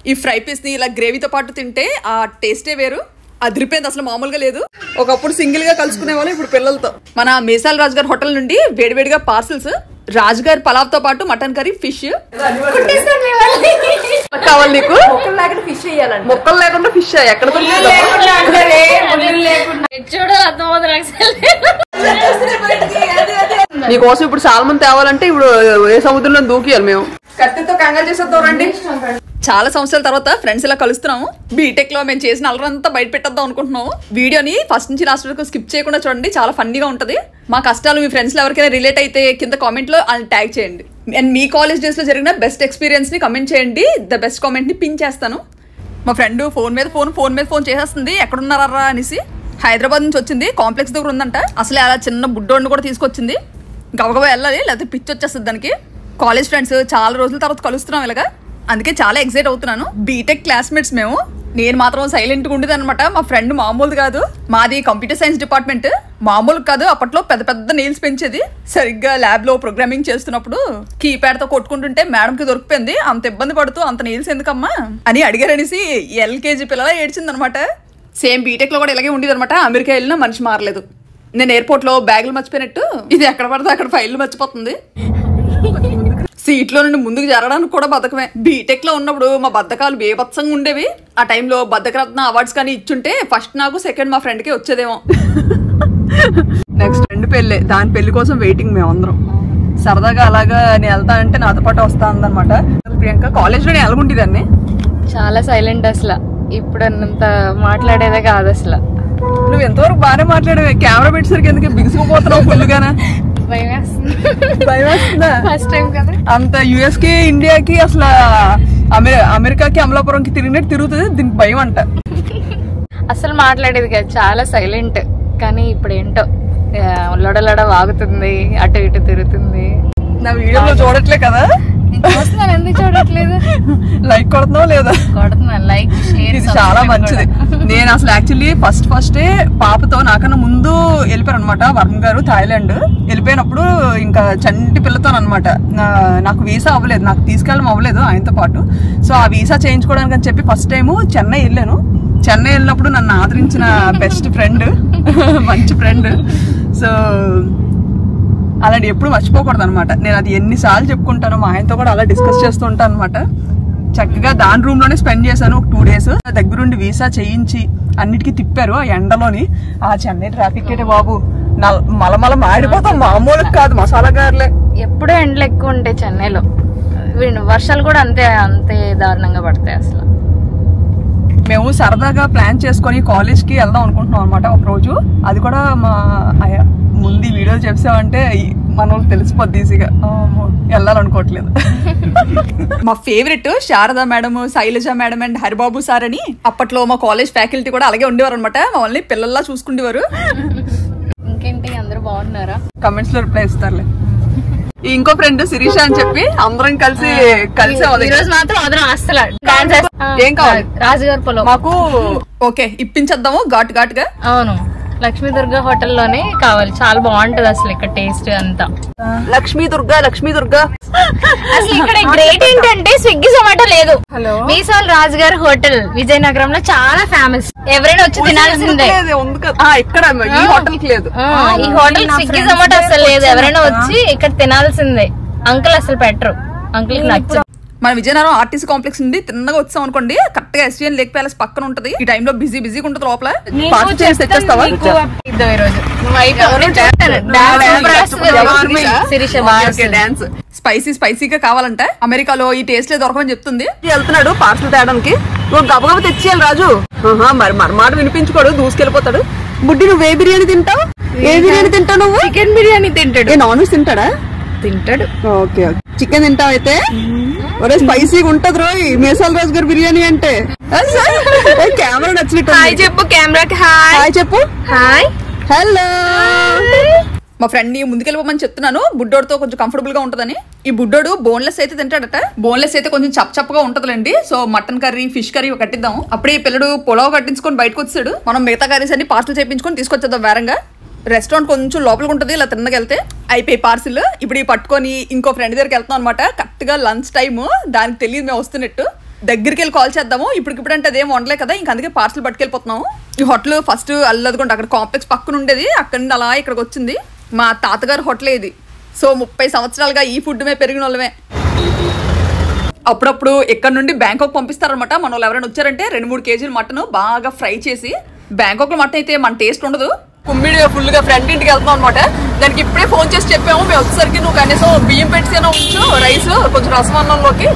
ఈ fry piece ని ఇలా గ్రేవీతో పాటు తింటే ఆ టేస్టే వేరు, అదిరిపోయింది, అసలు మామూలుగా లేదు. ఒకప్పుడు సింగిల్ గా కలుసుకునే వాళ్ళు, ఇప్పుడు పిల్లలతో. మన మీసాల రాజు గారి హోటల్ నుండి వేడివేడిగా పార్సల్స్, రాజుగారి పలావ్ తో పాటు మటన్ కర్రీ, ఫిష్. కావాలి నీకు? మొక్కలు లేకుండా ఫిష్ వేయాలండి. మొక్కలు లేకుండా ఫిష్ ఎక్కడ నీకోసం ఇప్పుడు సాల్మన్ తేవాలంటే ఇప్పుడు ఏ సముద్రంలో దూకియాలి మేము. కత్తితో కంగారు చేసేద్దాం రండి. చాలా సంవత్సరాల తర్వాత ఫ్రెండ్స్ ఇలా కలుస్తున్నాము. బీటెక్ లో మేము చేసిన అల్లరంతా బయట పెట్టేద్దాం అనుకుంటున్నాము. వీడియోని ఫస్ట్ నుంచి లాస్ట్ వరకు స్కిప్ చేయకుండా చూడండి, చాలా ఫన్నీగా ఉంటది. మా కష్టాలు మీ ఫ్రెండ్స్ లో ఎవరికైనా రిలేట్ అయితే కింద కామెంట్ లో ట్యాగ్ చేయండి. అండ్ మీ కాలేజ్ డేస్ లో జరిగిన బెస్ట్ ఎక్స్పీరియన్స్ ని కమెంట్ చేయండి. ద బెస్ట్ కామెంట్ ని పిన్ చేస్తాను. మా ఫ్రెండ్ ఫోన్ మీద ఫోన్ చేసేస్తుంది, ఎక్కడున్నారా అనేసి. హైదరాబాద్ నుంచి వచ్చింది, కాంప్లెక్స్ దగ్గర ఉందంట. అసలే అలా చిన్న బుడ్డోడిని కూడా తీసుకొచ్చింది. గబగబా వెళ్ళాలి, లేకపోతే పిచ్చి వచ్చేస్తుంది దానికి. కాలేజ్ ఫ్రెండ్స్ చాలా రోజుల తర్వాత కలుస్తున్నాం ఇలాగా, అందుకే చాలా ఎక్సైట్ అవుతున్నాను. బీటెక్ క్లాస్మేట్స్ మేము. నేను మాత్రం సైలెంట్గా ఉండేది అనమాట. మా ఫ్రెండ్ మామూలుది కాదు, మాది కంప్యూటర్ సైన్స్ డిపార్ట్మెంట్. మామూలు కాదు, అప్పట్లో పెద్ద పెద్ద నెయిల్స్ పెంచేది. సరిగ్గా ల్యాబ్ లో ప్రోగ్రామింగ్ చేస్తున్నప్పుడు కీప్యాడ్ తో కొట్టుకుంటుంటే మేడం కి దొరికిపోయింది. అంత ఇబ్బంది పడుతూ అంత నెయిల్స్ ఎందుకమ్మా అని అడిగారనేసి ఎల్కేజీ పిల్లల ఏడ్చింది అనమాట. సేమ్ బీటెక్ లో కూడా ఇలాగే ఉండేది అనమాట. అమెరికా వెళ్ళినా మనిషి మారలేదు. నేను ఎయిర్పోర్ట్ లో బ్యాగులు మర్చిపోయినట్టు ఇది ఎక్కడ పడితే అక్కడ ఫైల్ మర్చిపోతుంది. సీట్లో నుండి ముందుకు జరగడానికి కూడా బద్ధకమే. బీటెక్ లో ఉన్నప్పుడు మా బద్ధకాలు బేభత్సంగా ఉండేవి. ఆ టైంలో బద్ధకరత్న అవార్డ్స్ కానీ ఇచ్చుంటే ఫస్ట్ నాకు, సెకండ్ మా ఫ్రెండ్ కి వచ్చేదేమో. నెక్స్ట్ ఫ్రెండ్ పెళ్ళి, దాని పెళ్లి కోసం వెయిటింగ్ మేమందరం. సరదాగా అలాగా నేను వెళ్తా అంటే నాతో పాటు వస్తా అందనమాట. ప్రియాంక కాలేజ్ లో నేను ఎలాగుండేదాన్ని, చాలా సైలెంట్. అసలు ఇప్పుడు అన్నంత మాట్లాడేదే కాదు అసలు. నువ్వు ఎంతవరకు బాగానే మాట్లాడేవే, కెమెరా పెట్టేసరికి ఎందుకు బిగుసుకుపోతున్నావు ఫుల్గానా? అంత యుఎస్ కి ఇండియాకి అసలు అమెరికాకి అమలాపురంకి తిరిగినట్టు తిరుగుతుంది. దీనికి భయం అంట. అసలు మాట్లాడేది కాదు, చాలా సైలెంట్. కానీ ఇప్పుడు ఏంటో లొడలొడ వాగుతుంది, అటు ఇటు తిరుగుతుంది. నా వీడియోలో చూడట్లే కదా, ఎందుకు చూడట్లేదు? లైక్ కొడుతున్నావు లేదా? కొడుతున్నాను లైక్, షేర్. ఇది చాలా మంచిది. నేను అసలు యాక్చువల్లీ ఫస్టే పాపతో నాకన్నా ముందు వెళ్ళిపోయారు అనమాట. వర్మ గారు థాయిలాండ్ వెళ్ళిపోయినప్పుడు ఇంకా చంటి పిల్లతో అనమాట. నాకు వీసా అవ్వలేదు, నాకు తీసుకెళ్ళడం అవ్వలేదు ఆయనతో పాటు. సో ఆ వీసా చేయించుకోవడానికి అని చెప్పి ఫస్ట్ టైము చెన్నై వెళ్ళాను. చెన్నై వెళ్ళినప్పుడు నన్ను ఆదరించిన బెస్ట్ ఫ్రెండ్, మంచి ఫ్రెండ్. సో అలాంటి ఎప్పుడు మర్చిపోకూడదు అనమాట. నేను అది ఎన్నిసార్లు చెప్పుకుంటాను, మా ఆయనతో కూడా అలా డిస్కస్ చేస్తూ ఉంటాను అనమాట. చక్కగా దాని రూమ్ లోనే స్పెండ్ చేశాను ఒక 2 days. దగ్గరుండి వీసా చేయించి అన్నిటికీ తిప్పారు ఆ ఎండలోని. ఆ చెన్నై ట్రాఫిక్ అయితే బాబు మలమల మాడిపోతాం, మామూలు కాదు, మసాలా గారులే. ఎప్పుడూ ఎండలు ఎక్కువ ఉంటాయి చెన్నైలో, వర్షాలు కూడా అంతే దారుణంగా పడతాయి. అసలు మేము సరదాగా ప్లాన్ చేసుకొని కాలేజ్ కి వెళ్దాం అనుకుంటున్నాం అనమాట ఒక రోజు. అది కూడా మా ముందు వీడియో చెప్పామంటే మన వాళ్ళు తెలిసిపోద్ది ఈజీగా. వెళ్ళాలనుకోవట్లేదు. మా favourite Sharada madam, Shailaja madam and Haribabu sir అని అప్పట్లో మా కాలేజ్ ఫ్యాకల్టీ కూడా అలాగే ఉండేవారు అనమాట. మమ్మల్ని పిల్లల్లా చూసుకుండేవారు. ఇంకేంటి, అందరూ బాగున్నారా? కమెంట్స్ లో రిప్లై ఇస్తారులే. ఇంకో ఫ్రెండ్ శిరీష అని చెప్పి అందరం కలిసి ఏం కావాలి రాజుగారి పొలం మాకు. ఓకే ఇప్పించేద్దాము ఘాటుగా. అవును, లక్ష్మీ దుర్గా హోటల్లోనే కావాలి, చాలా బాగుంటది అసలు ఇక్కడ టేస్ట్ అంతా. లక్ష్మీ దుర్గా అసలు ఇక్కడ గ్రేట్ ఏంటంటే స్విగ్గీ జొమాటో లేదు. మీసాల రాజుగారి హోటల్ విజయనగరంలో చాలా ఫేమస్, ఎవరైనా వచ్చి తినాల్సిందే. ఇక్కడ ఈ హోటల్ కి లేదు, ఈ హోటల్ స్విగ్గీ జొమాటో అసలు లేదు, ఎవరైనా వచ్చి ఇక్కడ తినాల్సిందే. అంకుల్ అసలు పెట్టరు, అంకుల్ నచ్చదు. మన విజయనగరం ఆర్టీసీ కాంప్లెక్స్ నుండి తిన్నగా వచ్చాం అనుకోండి, కరెక్ట్ గా ఎస్విఎన్ లేక్ ప్యాలెస్ పక్కన ఉంటది. ఈ టైంలో బిజీగా ఉంటది లోపల. తెచ్చేస్తావా? స్పైసీగా కావాలంటే అమెరికాలో ఈ టేస్ట్ లేదు దొరకమని చెప్తుంది. వెళ్తున్నాడు పార్సల్ తేయడానికి. గబగబా తెచ్చేయాలి రాజు. మరి మరమాట వినిపించుకోడు, దూసుకెళ్ళిపోతాడు. బుడ్డి నువ్వు ఏ బిర్యానీ తింటావు? ఏ బిర్యానీ తింటావు నువ్వు? చికెన్ బిర్యానీ తింటాడు. నాన్ వెజ్ తింటాడా? తింటాడు. ఓకే, చికెన్ తింటావు అయితే. ఒరే స్పైసీగా ఉంటది రోయ్ మీసాల రాజు గారి బిర్యానీ అంటే. కెమెరా నచ్చినట్టు. హాయ్ చెప్పు కెమెరాకి. హాయ్ చెప్పు. Hi, hello. మా ఫ్రెండ్ ని ముందుకెళ్ళిపోమని చెప్తున్నాను, బుడ్డోడితో కొంచెం కంఫర్టబుల్ గా ఉంటదని. ఈ బుడ్డోడు బోన్లెస్ అయితే తింటాడట. బోన్లెస్ అయితే కొంచెం చప్పగా ఉంటదండి. So mutton curry, fish curry కట్టిద్దాము. అప్పుడే ఈ పిల్లడు పొలావ్ కట్టించుకొని బయటకు వచ్చాడు. మనం మిగతా కర్రీస్ అన్ని పార్సల్ చేయించుకొని తీసుకొచ్చేద్దాం వేరంగా. రెస్టారెంట్ కొంచెం లోపలికి ఉంటుంది, ఇలా తిన్నగా వెళ్తే అయిపోయి పార్సిల్. ఇప్పుడు ఈ పట్టుకొని ఇంకో ఫ్రెండ్ దగ్గరికి వెళ్తాం అనమాట. కరెక్ట్ గా లంచ్ టైమ్, దానికి తెలియదు మేము వస్తున్నట్టు. దగ్గరికి వెళ్ళి కాల్ చేద్దాము. ఇప్పటికిప్పుడు అంటే అదేం వండలే కదా, ఇంక అందుకే పార్సల్ పట్టుకెళ్ళిపోతున్నాము. ఈ హోటల్ ఫస్ట్ అల్లదుకుంటే అక్కడ కాంప్లెక్స్ పక్కన ఉండేది, అక్కడ నుండి అలా ఇక్కడికి వచ్చింది. మా తాతగారు హోటలే ఇది. సో 30 సంవత్సరాలుగా ఈ ఫుడ్ మీద పెరిగిన వాళ్ళమే. అప్పుడప్పుడు ఇక్కడ నుండి బ్యాంకాక్ పంపిస్తారనమాట. మన వాళ్ళు ఎవరైనా వచ్చారంటే 2-3 కేజీలు మటన్ బాగా ఫ్రై చేసి. బ్యాంకాక్ లో మటన్ అయితే మన టేస్ట్ ఉండదు. కుమ్మిడి ఫుల్ గా ఫ్రెండ్ ఇంటికి వెళ్తాం అనమాట. దానికి ఇప్పుడే ఫోన్ చేసి చెప్పాము, మేము వచ్చేసరికి నువ్వు కనీసం బియ్యం పెట్టినా ఉంచు, రైస్ కొంచెం రసమన్నంలోకి,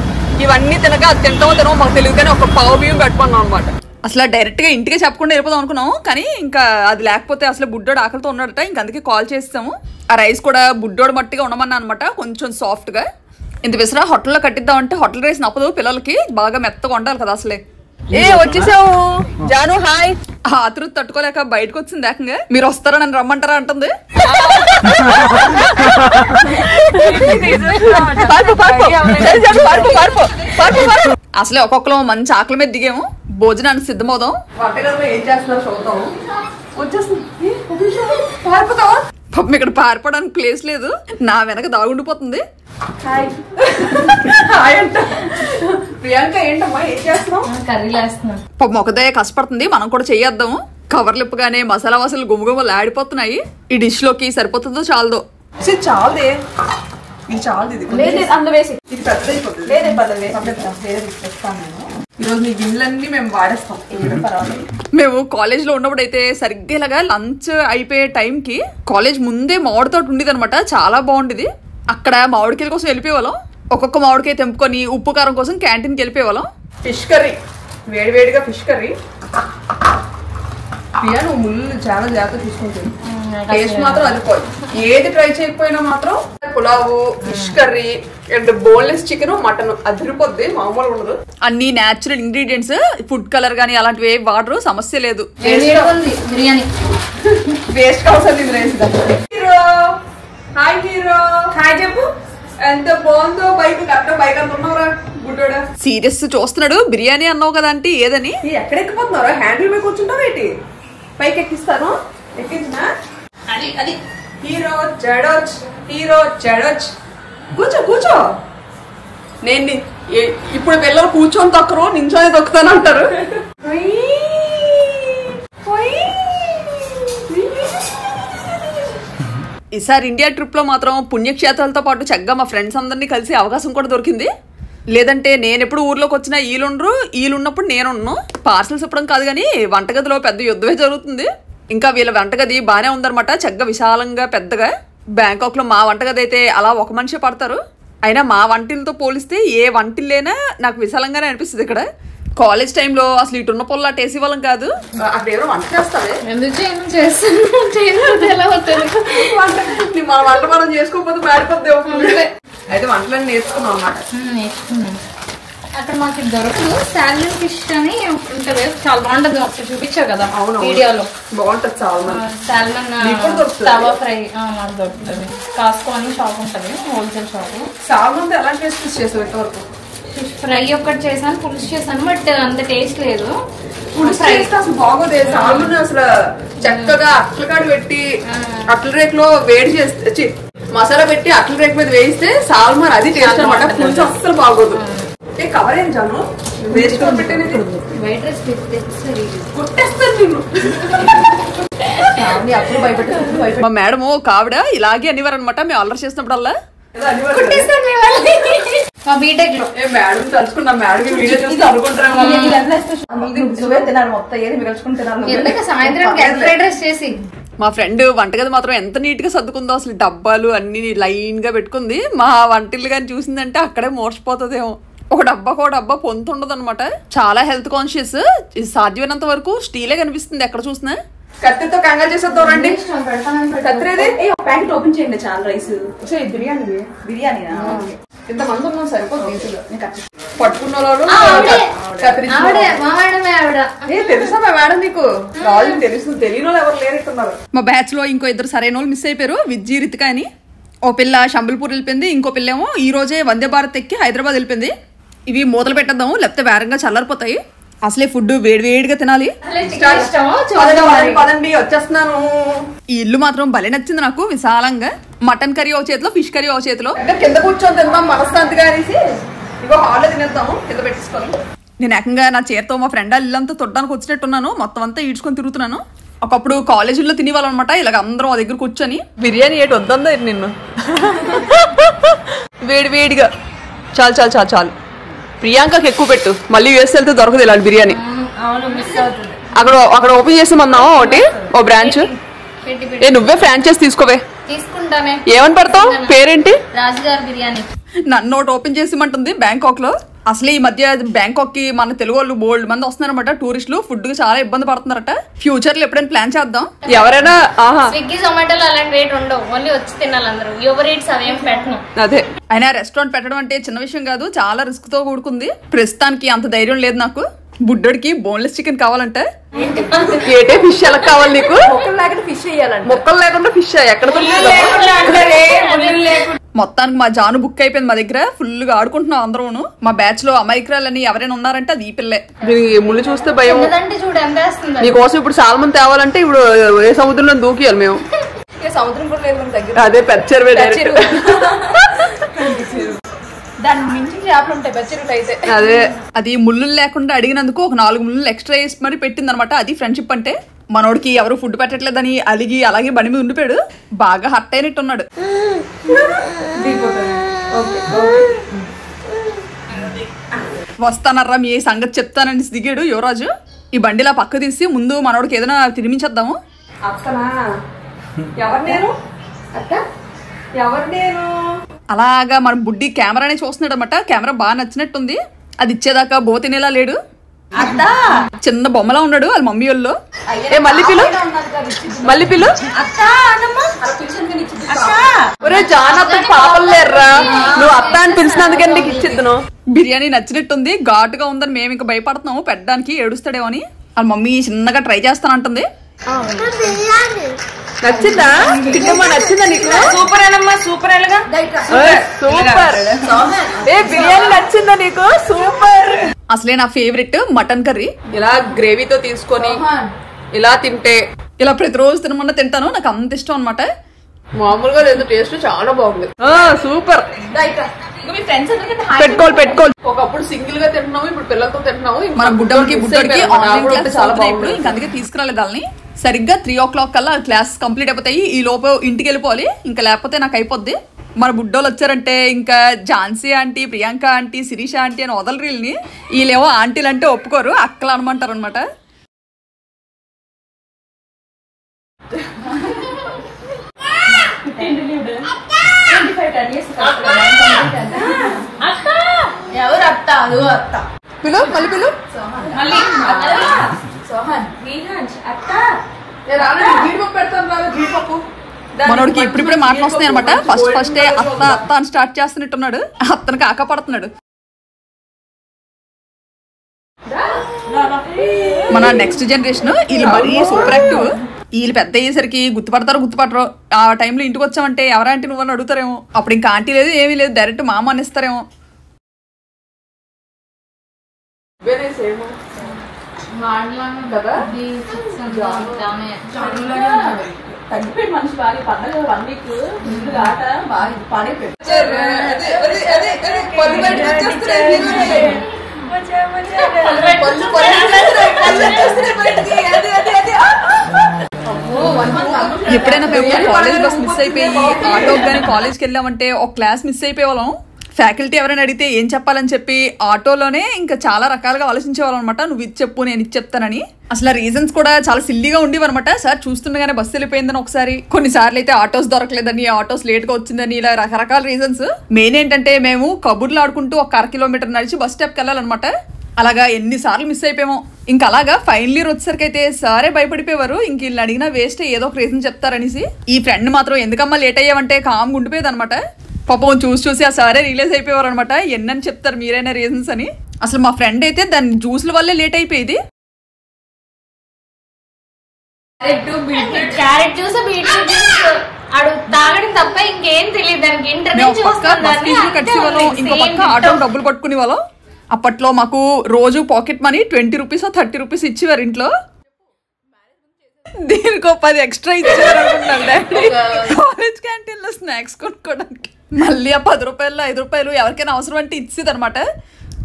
ఇవన్నీ తినక అది తినమో మాకు తెలియదు కానీ ఒక పావు బియ్యం పెట్టుకున్నాం అనమాట. అసలు డైరెక్ట్ గా ఇంటికే చెప్పకుండా వెళ్ళిపోదాం అనుకున్నాము, కానీ ఇంకా అది లేకపోతే అసలు బుడ్డోడు ఆకలితో ఉన్నాడట. ఇంక అందుకే కాల్ చేస్తాము. ఆ రైస్ కూడా బుడ్డోడు మట్టిగా ఉండమన్నా అనమాట, కొంచెం సాఫ్ట్ గా. ఇంత విసరా హోటల్లో కట్టిద్దాం అంటే హోటల్ రైస్ నప్పదు, పిల్లలకి బాగా మెత్తగా ఉండాలి కదా. అసలే వచ్చేసావు జాను, హాయ్. ఆతృత తట్టుకోలేక బయటకు వచ్చింది ఏకంగా. మీరు వస్తారా నన్ను రమ్మంటారా అంటుంది. అసలే ఒక్కొక్కరు మంచి ఆకలి మీద దిగాము, భోజనానికి సిద్ధమవుదాం. వంటగదిలో ఏం చేస్తున్నారు చూద్దాం. పాపం ఇక్కడ పారిపోవడానికి ప్లేస్ లేదు, నా వెనక దాగుండిపోతుంది. ప్రియాంక ఏంటమ్మా ఏం చేస్తున్నావు? కర్రీలు వేస్తున్నాం. పాపం ఒకదే కష్టపడుతుంది, మనం కూడా చెయ్యేద్దాము. కవర్లు ఇప్పగానే మసాలా వాసనలు గుమ్మగుమ్మలు ఆడిపోతున్నాయి. ఈ డిష్ లోకి సరిపోతుందో చాలదో? చాలదే, ఇది చాలదు. ఇది ఈరోజు మీ గిన్నెలన్నీ మేము వాడేస్తాం. మేము కాలేజ్ లో ఉన్నప్పుడు అయితే సరిగ్గా ఇలాగా లంచ్ అయిపోయే టైంకి కాలేజ్ ముందే మామిడి తోట ఉండేది అనమాట, చాలా బాగుండేది. అక్కడ మామిడికాయల కోసం వెళ్ళిపోయేవాళ్ళం. ఒక్కొక్క మామిడికాయ తెంపుకొని ఉప్పు కారం కోసం క్యాంటీన్కి వెళ్ళిపోయేవాళ్ళం. ఫిష్ కర్రీ, వేడివేడిగా ఫిష్ కర్రీ. ప్రియా నువ్వు ముళ్ళు చాలా జాగ్రత్త తీసుకుంటుంది, టేస్ట్ మాత్రం అదిపోయి. ఏది ట్రై చేయకపోయినా మాత్రం pulao, fish curry and boneless chicken, mutton అదిరిపోద్ది, మామూలుగా ఉండదు. అన్ని న్యాచురల్ ఇంగ్రీడియంట్స్, ఫుడ్ కలర్ గానీ అలాంటివి ఏం వాడరు, సమస్య లేదు. బిర్యానీ వేస్ట్ కావాల్సింది. హీరో హాయ్, హీరో హాయ్ చెప్పు. ఎంత బాగుందో బైక్, కరెక్ట్ బైక్ అంత ఉన్నావురా గుడ్డోడా. సీరియస్ చూస్తున్నాడు. బిర్యానీ అన్నావు కదా అంటే ఏదని. ఎక్కడ ఎక్కిపోతున్నారా? హ్యాండిల్ మీద కూర్చుంటావు ఏంటి? పైకి ఎక్కిస్తాను, ఎక్కించినా. అది అది హీరో జడోచ్, హీరో జడోచ్. కూర్చో కూర్చో. నేను ఇప్పుడు పిల్లలు కూర్చొని తొక్కరు, నించొని తొక్కుతాను అంటారు. ఈసారి ఇండియా ట్రిప్ లో మాత్రం పుణ్యక్షేత్రాలతో పాటు చక్కగా మా ఫ్రెండ్స్ అందరినీ కలిసి అవకాశం కూడా దొరికింది. లేదంటే నేను ఎప్పుడు ఊర్లోకి వచ్చినా వీళ్ళుండ్రు, వీళ్ళున్నప్పుడు నేనున్నాను. పార్సల్స్ ఇప్పడం కాదు కానీ వంటగదిలో పెద్ద యుద్ధమే జరుగుతుంది. ఇంకా వీళ్ళ వంటగది బాగానే ఉందన్నమాట, చక్కగా విశాలంగా పెద్దగా. బ్యాంకాక్ లో మా వంటగది అయితే అలా ఒక మనిషి పడతారు. అయినా మా వంటిలతో పోలిస్తే ఏ వంటిల్లైనా నాకు విశాలంగానే అనిపిస్తుంది. ఇక్కడ కాలేజ్ టైంలో అసలు ఇటున్న పొల్ల టేసి వాళ్ళం కాదు. అక్కడ ఎవరో వంట చేస్తావే? మన వంట మనం చేసుకోకపోతే మాడిపోద్ది. అయితే వంటలన్నీ నేర్చుకున్నాం అన్నమాట. నేర్చుకున్నాను. అక్కడ మాకు దొరకదు. సాల్మన్ ఫిష్ అని ఉంటుంది, చాలా బాగుంటది. ఒకటి చూపించావు కదా వీడియోలో, బాగుంటది. సాల్మన్ తవా ఫ్రై మాకు దొరుకుతుంది. కాస్కో అని షాప్ ఉంటుంది, హోల్సేల్ షాప్. సాల్మన్ ఎలాంటి టేస్ట్ చేసావు ఇంతవరకు? ఫిష్ ఫ్రై ఒక్కటి చేశాను, పులుసు చేశాను, బట్ అంత టేస్ట్ లేదు. పులుసు అసలు బాగోదు. సాల్మన్ అసలు చక్కగా అట్లకాడు పెట్టి అట్ల రేకులో వేడి చేస్తే, మసాలా పెట్టి అట్ల రేకు మీద వేయిస్తే సాల్మన్ అది టేస్ట్ అనమాట. పులుసు అస్సలు బాగోదు. కవర్ ఏం చాను వేస్ట్ పెట్టేది. వైట్ రైస్ అప్పుడు భయపెట్టే మా మేడం ఒక ఆవిడ ఇలాగే అనేవారు అనమాట. మేము ఆర్డర్ చేసినప్పుడల్లా బీటెక్ లో మేడం తలుచుకున్నా. మేడం వీడియో చూస్తే అనుకుంటారు సాయంత్రం ఫ్రైడ్ రైస్ చేసి. మా ఫ్రెండ్ వంటగది మాత్రం ఎంత నీట్ గా సర్దుకుందో, అసలు డబ్బాలు అన్ని లైన్ గా పెట్టుకుంది. మా వంటిల్లు కానీ చూసిందంటే అక్కడే మోర్చిపోతుందేమో. ఒక డబ్బా పొందుతుండదు అనమాట. చాలా హెల్త్ కాన్షియస్. సాధ్యమైనంత వరకు స్టీలే కనిపిస్తుంది ఎక్కడ చూసినా. కత్తితో కంగారు చేసేద్దాం రండి. ప్యాకెట్ ఓపెన్ చేయండి. చాలా రైస్ బిర్యానీ ఇంతమంది ఉన్నాం సరిపోతుంది. పట్టుకున్న తెలుసా మా మేడం నీకు? రాజు తెలుసు, తెలియని వాళ్ళు ఎవరు లేరెట్టున్నారు. మా బ్యాచ్ లో ఇంకో ఇద్దరు సరైన వాళ్ళు మిస్ అయిపోయారు, విజ్జి రితిక అని. ఓ పిల్ల షంబల్పూర్ వెళ్ళిపోయింది, ఇంకో పిల్ల ఏమో ఈ రోజే వందే భారత్ ఎక్కి హైదరాబాద్ వెళ్ళిపోయింది. ఇవి మూతలు పెట్టేద్దాము, లేకపోతే వేరంగా చల్లారిపోతాయి. అసలే ఫుడ్ వేడివేడిగా తినాలి. పదండి వచ్చేస్తున్నాను. ఈ ఇల్లు మాత్రం భలే నచ్చింది నాకు, విశాలంగా. మటన్ కర్రీ ఒక చేతిలో, ఫిష్ కర్రీ ఒక చేతిలో. కింద కూర్చొని తిందాం మనశ్శాంతిగా అనేసి ఇగో హాల్లో తినేద్దాము, కింద పెట్టేసుకోవాలి. నేను ఏకంగా నా చీరతో మా ఫ్రెండ్ ఇల్లంతా తొట్టడానికి వచ్చినట్టున్నాను, మొత్తం అంతా ఈడ్చుకొని తిరుగుతున్నాను. ఒకప్పుడు కాలేజీలో తినేవాళ్ళం అనమాట, ఇలాగ అందరం ఆ దగ్గర కూర్చొని. బిర్యానీ ఏటి వద్దా నిన్ను వేడి వేడిగా చాలు చాలు చాలు చాలు. ప్రియాంకకి ఎక్కువ పెట్టు, మళ్ళీ యూఎస్ వెళ్తే దొరకదు ఇలాంటి బిర్యానీ. అక్కడ ఓపెన్ చేసామన్నావా ఒకటి, ఓ బ్రాంచ్. నువ్వే ఫ్రాంచైజ్ తీసుకోవే. తీసుకుంటానే. ఏమని పెడతావు, పేరేంటి? రాజుగారి బిర్యానీ. నన్ను ఒకటి ఓపెన్ చేసిమంటుంది బ్యాంకాక్ లో. అసలు ఈ మధ్య బ్యాంకాక్ కి మన తెలుగు వాళ్ళు బోల్డ్ మంది వస్తున్నారన్నమాట, టూరిస్టులు. ఫుడ్ కి చాలా ఇబ్బంది పడుతున్నారట. ఫ్యూచర్ లో ఎప్పుడైనా ప్లాన్ చేద్దాం. ఎవరైనా స్విగ్గీ జొమాటోలో అలాంటి రేట్ ఉండవు, ఓన్లీ వచ్చి తినాలి అందరూ. యువర్ రీట్స్ అవేం పెట్టను. అదే అయినా రెస్టారెంట్ పెట్టడం అంటే చిన్న విషయం కాదు, చాలా రిస్క్ తో కూడుకుంది. ప్రస్తుతానికి అంత ధైర్యం లేదు నాకు. బుడ్డోడికి బోన్లెస్ చికెన్ కావాలంటే ఏటే ఫిష్ ఎలా కావాలి నీకు? మొక్కలు లేకుండా ఫిష్ ఎక్కడ మొత్తానికి మా జాను బుక్ అయిపోయింది మా దగ్గర. ఫుల్ గా ఆడుకుంటున్నాం అందరూ. మా బ్యాచ్ లో అమాయకురాలని ఎవరైనా ఉన్నారంటే అది ఈ పిల్లే. ముళ్ళు చూస్తే భయం. నీకోసం ఇప్పుడు చాలా మంది తేవాలంటే ఇప్పుడు ఏ సముద్రంలో దూకియాలి మేము. సముద్రం కూడా లేదు మన దగ్గర. అదే పెచ్చరు దాని మించి చేపలు ఉంటాయి పెచ్చరులు అయితే. అదే అది ముళ్ళు లేకుండా అడిగినందుకు ఒక 4 ముళ్ళు ఎక్స్ట్రా వేసి మరి పెట్టింది అనమాట. అది ఫ్రెండ్షిప్ అంటే. మనోడికి ఎవరు ఫుడ్ పెట్టట్లేదని అలిగి అలాగే బండి మీద ఉండిపోయాడు. బాగా హర్ట్ అయినట్టున్నాడు. వస్తానర్రా మీ సంగతి చెప్తానని దిగాడు యువరాజు. ఈ బండిలా పక్క తీసి ముందు మనోడికి ఏదైనా తినిపించేద్దాము. అలాగా మన బుడ్డి కెమెరానే చూస్తున్నాడు అనమాట. కెమెరా బాగా నచ్చినట్టుంది. అది ఇచ్చేదాకా బో తినేలా లేడు. చిన్న బొమ్మలా ఉన్నాడు వాళ్ళ మమ్మీ వాళ్ళు. మళ్ళీ పిలు ఒరే జానత్త పాపలు లేర్రా, నువ్వు అత్త అని పిలిచినందుకని నీకు ఇచ్చిద్దును. బిర్యానీ నచ్చినట్టుంది, ఘాటుగా ఉందని మేము ఇంకా భయపడుతున్నాము పెట్టడానికి, ఏడుస్తాడేమో అని. వాళ్ళ మమ్మీ చిన్నగా ట్రై చేస్తానంటుంది. నచ్చిందా చిన్నమ్మా? నచ్చిందా నీకు? సూపర్ అనమ్మా, సూపర్ అనగా సూపర్. ఏ బిర్యానీ నచ్చిందా నీకు? సూపర్. అసలే నా ఫేవరెట్ మటన్ కర్రీ. ఇలా గ్రేవీతో తీసుకొని ఇలా తింటే, ఇలా ప్రతిరోజు తినమన్నా తింటాను. నాకు అంత ఇష్టం అనమాట. మామూలుగా లేదు, టేస్ట్ చాలా బాగుంది. సూపర్. పెట్టుకోవాలి. ఒకప్పుడు సింగిల్ గా తింటున్నాము, ఇప్పుడు పిల్లలతో తింటున్నాము. మన బుడ్డకి ఇప్పుడు ఇంకా అందుకే తీసుకురాలేదు వాళ్ళని. సరిగ్గా 3 o'clock కల్లా క్లాస్ కంప్లీట్ అయిపోతాయి. ఈ లోపు ఇంటికి వెళ్ళిపోవాలి, ఇంకా లేకపోతే నాకు అయిపోద్ది. మన బుడ్డోళ్ళు వచ్చారంటే ఇంకా Jhansi aunty, Priyanka aunty, Sirisha aunty అని వదలరు వీళ్ళని. వీళ్ళేమో ఆంటీలు అంటే ఒప్పుకోరు, అక్కలు అనమంటారు అనమాట. పిలు మళ్ళీ పిలు. మనోడికి ఇప్పుడిప్పుడే మాటలు వస్తాయి అనమాట. ఫస్ట్ అత్త అత్త అని స్టార్ట్ చేస్తున్నట్టున్నాడు. అత్తను కాక పడుతున్నాడు. మన నెక్స్ట్ జనరేషన్ వీళ్ళు మరీ సూపర్ యాక్టివ్. వీళ్ళు పెద్ద అయ్యేసరికి గుర్తుపడతారో ఆ టైంలో ఇంటికి వచ్చామంటే ఎవరంటే నువ్వని అడుగుతారేమో. అప్పుడు ఇంకా ఆంటీ లేదు, ఏమీ లేదు, డైరెక్ట్ మామ అనిస్తారేమో. తగ్గిపోయి మనిషి బాగా పండగ 1 week ముందు ఆట బాగా పాడైపోయి ఎప్పుడైనా కాలేజ్ బస్ మిస్ అయిపోయి ఆటో కానీ కాలేజ్కి వెళ్ళామంటే ఒక క్లాస్ మిస్ అయిపోయేవాళ్ళం. ఫ్యాకల్టీ ఎవరైనా అడిగితే ఏం చెప్పాలని చెప్పి ఆటోలోనే ఇంకా చాలా రకాలుగా ఆలోచించేవాళ్ళం అనమాట. నువ్వు ఇది చెప్పు, నేను ఇది చెప్తానని. అసలు రీజన్స్ కూడా చాలా సిల్లీగా ఉండేవి అనమాట. సార్ చూస్తుండగానే బస్సు వెళ్ళిపోయిందని ఒకసారి, కొన్నిసార్లు అయితే ఆటోస్ దొరకలేదని, ఆటోస్ లేట్ గా వచ్చిందని, ఇలా రకరకాల రీజన్స్. మెయిన్ ఏంటంటే మేము కబుర్లు ఆడుకుంటూ ఒక 1/2 kilometer నడిచి బస్ స్టాప్కి వెళ్ళాలన్నమాట. అలాగా ఎన్నిసార్లు మిస్ అయిపోయామో. ఇంకా అలాగా ఫైనల్ ఇయర్ వచ్చేసరికి అయితే సారే భయపడిపోయేవారు. ఇంక వీళ్ళు అడిగినా వేస్ట్, ఏదో ఒక రీజన్ చెప్తారనేసి. ఈ ఫ్రెండ్ మాత్రం ఎందుకమ్మా లేట్ అయ్యామంటే కామ్గా ఉండిపోయేది అనమాట. పాపం చూసి ఆ సారే రిలీజ్ అయిపోయేవారు అనమాట. ఎన్నని చెప్తారు మీరైనా రీజన్స్ అని. అసలు మా ఫ్రెండ్ అయితే దాని జ్యూస్ల వల్లే లేట్ అయిపోయేది. క్యారెట్ జ్యూస్, బీట్రూట్ జ్యూస్ తాగడం తప్ప ఇంకేం తెలియదు. ఇంకో పక్క ఆటో డబ్బులు పట్టుకునే వాళ్ళం. అప్పట్లో మాకు రోజు పాకెట్ మనీ 20 rupees, 30 rupees ఇచ్చేవారు ఇంట్లో. దీనికో 10 extra ఇచ్చేవారు అనుకుంటున్నాను డాడీ కాలేజ్ క్యాంటీన్ లో స్నాక్స్ కొనుక్కోవడానికి. మళ్ళీ ఆ 10 రూపాయలు 5 రూపాయలు ఎవరికైనా అవసరం అంటే ఇచ్చేది అనమాట.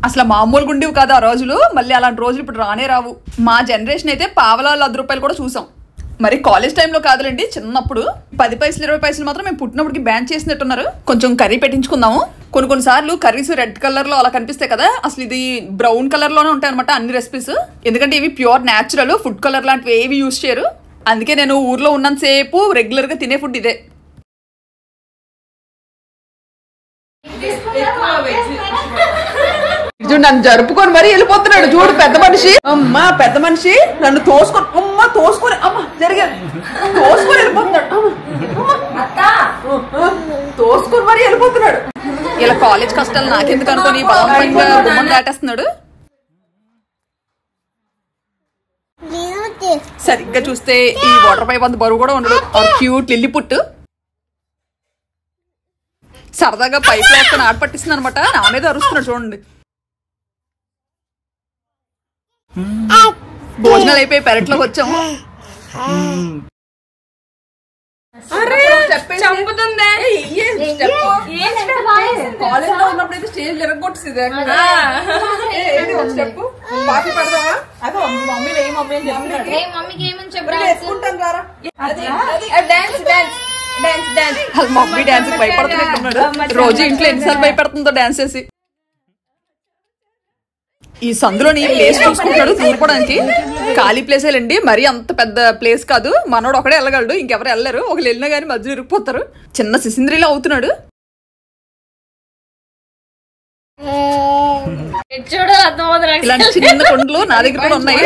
అసలు మామూలుగా ఉండేవి కాదు ఆ రోజులు. మళ్ళీ అలాంటి రోజులు ఇప్పుడు రానే రావు. మా జనరేషన్ అయితే పావలా 10 రూపాయలు కూడా చూసాం. మరి కాలేజ్ టైంలో కాదులేండి, చిన్నప్పుడు 10 పైసలు 20 పైసలు మాత్రం మేము పుట్టినప్పటికి బ్యాన్ చేసినట్టున్నారు. కొంచెం కర్రీ పెట్టించుకుందాము. కొన్ని సార్లు కర్రీస్ రెడ్ కలర్ లో అలా కనిపిస్తాయి కదా, అసలు ఇది బ్రౌన్ కలర్ లోనే ఉంటాయి అనమాట అన్ని రెసిపీస్. ఎందుకంటే ఇవి ప్యూర్ న్యాచురల్, ఫుడ్ కలర్ లాంటివి ఏవి యూజ్ చేయరు. అందుకే నేను ఊర్లో ఉన్నంతసేపు రెగ్యులర్ గా తినే ఫుడ్ ఇదే. చూడు నన్ను జరుపుకొని మరి వెళ్ళిపోతున్నాడు. చూడు పెద్ద మనిషి, అమ్మా పెద్ద మనిషి నన్ను తోసుకొని అమ్మ జరిగాడు తోసుకొని వెళ్ళిపోతున్నాడు. తోసుకొని మరి వెళ్ళిపోతున్నాడు. ఇలా కాలేజ్ కష్టాలు నాకెందుకు అనుకోని బలవంతంగా గుమ్మం దాటేస్తున్నాడు. సరిగ్గా చూస్తే ఈ వాటర్ పైప్ అంత బరువు కూడా ఉండడు. క్యూట్ లిల్లీ పుట్టు సరదాగా పైప్ వేసుకొని ఆట పట్టిస్తుంది అనమాట. నా మీద అరుస్తున్నాడు చూడండి. భోజనాలు అయిపోయి పెరట్లోకి వచ్చాము. కాలేజ్ లో ఉన్నప్పుడు అయితే స్టేజ్ జరగొట్టు చెప్పు పాపి పడదామా? అదే మమ్మీ ఏ మమ్మీ అని చెప్పుకుంటాను. మమ్మీ డాన్స్ భయపడుతున్నట్టున్నాడు. రోజు ఇంట్లో ఎన్నిసార్లు భయపడుతుందో డాన్స్ చేసి. ఈ సందులోని ప్లేస్ చూసుకుంటాడు దూరిపోవడానికి. ఖాళీ ప్లేసేలండి, మరీ అంత పెద్ద ప్లేస్ కాదు. మనోడు ఒకడే వెళ్ళగలడు, ఇంకెవరు వెళ్ళరు. ఒకరు వెళ్ళినా గానీ మధ్యలో ఇరుక్కుపోతారు. చిన్న సిసింద్రిలో అవుతున్నాడు. ఇలాంటి చిన్న కుండలు నా దగ్గర కూడా ఉన్నాయి.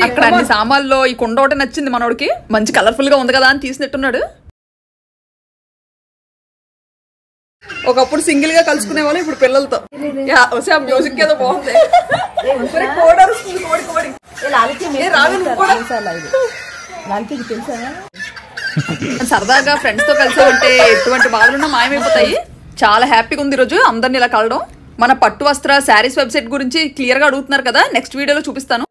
అక్కడ అన్ని సామాన్లు ఈ కుండ ఒకటి నచ్చింది మనోడికి. మంచి కలర్ఫుల్ గా ఉంది కదా అని తీసినట్టున్నాడు. ఒకప్పుడు సింగిల్ గా కలుసుకునే వాళ్ళు, ఇప్పుడు పిల్లలతో. మ్యూజిక్ ఏదో బాగుంది. సరదాగా ఫ్రెండ్స్ తో కలిసామంటే ఎటువంటి బాధలున్నా మాయమైపోతాయి. చాలా హ్యాపీగా ఉంది ఈరోజు అందరిని ఇలా కలవడం. మన పట్టు వస్త్ర శారీస్ వెబ్సైట్ గురించి క్లియర్ గా అడుగుతున్నారు కదా, నెక్స్ట్ వీడియోలో చూపిస్తాను.